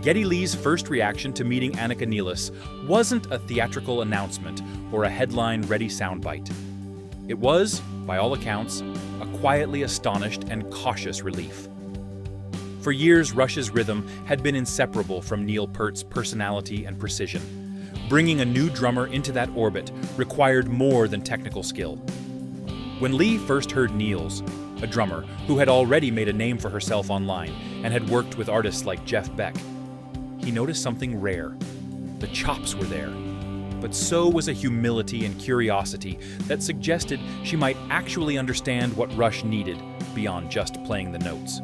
Geddy Lee's first reaction to meeting Anika Nilles wasn't a theatrical announcement or a headline-ready soundbite. It was, by all accounts, a quietly astonished and cautious relief. For years, Rush's rhythm had been inseparable from Neil Peart's personality and precision. Bringing a new drummer into that orbit required more than technical skill. When Lee first heard Nilles, a drummer who had already made a name for herself online and had worked with artists like Jeff Beck, he noticed something rare. The chops were there, but so was a humility and curiosity that suggested she might actually understand what Rush needed beyond just playing the notes.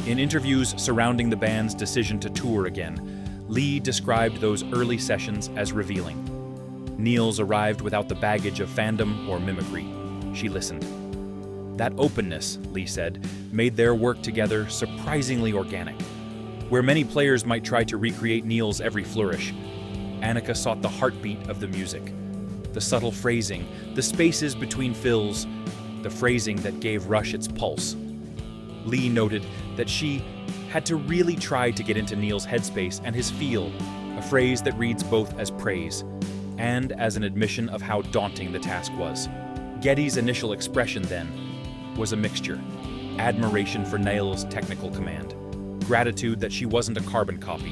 In interviews surrounding the band's decision to tour again, Lee described those early sessions as revealing. Nilles arrived without the baggage of fandom or mimicry. She listened. That openness, Lee said, made their work together surprisingly organic. Where many players might try to recreate Nilles' every flourish, Anika sought the heartbeat of the music, the subtle phrasing, the spaces between fills, the phrasing that gave Rush its pulse. Lee noted that she had to really try to get into Nilles' headspace and his feel, a phrase that reads both as praise and as an admission of how daunting the task was. Geddy's initial expression, then, was a mixture: admiration for Nilles' technical command, gratitude that she wasn't a carbon copy,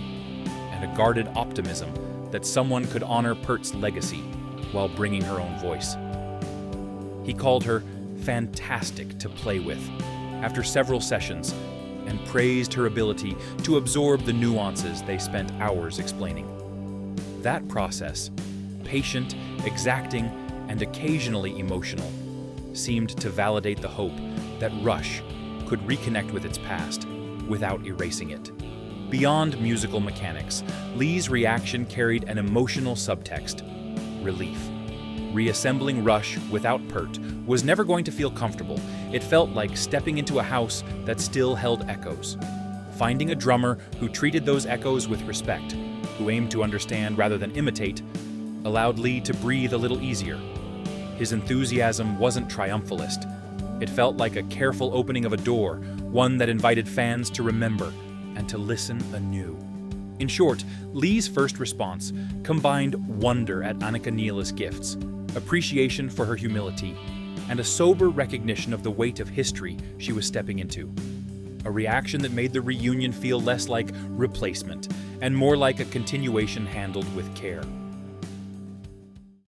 and a guarded optimism that someone could honor Peart's legacy while bringing her own voice. He called her fantastic to play with after several sessions and praised her ability to absorb the nuances they spent hours explaining. That process, patient, exacting, and occasionally emotional, seemed to validate the hope that Rush could reconnect with its past without erasing it. Beyond musical mechanics, Lee's reaction carried an emotional subtext: relief. Reassembling Rush without Peart was never going to feel comfortable. It felt like stepping into a house that still held echoes. Finding a drummer who treated those echoes with respect, who aimed to understand rather than imitate, allowed Lee to breathe a little easier. His enthusiasm wasn't triumphalist. It felt like a careful opening of a door, one that invited fans to remember and to listen anew. In short, Lee's first response combined wonder at Anika Nilles' gifts, appreciation for her humility, and a sober recognition of the weight of history she was stepping into. A reaction that made the reunion feel less like replacement and more like a continuation handled with care.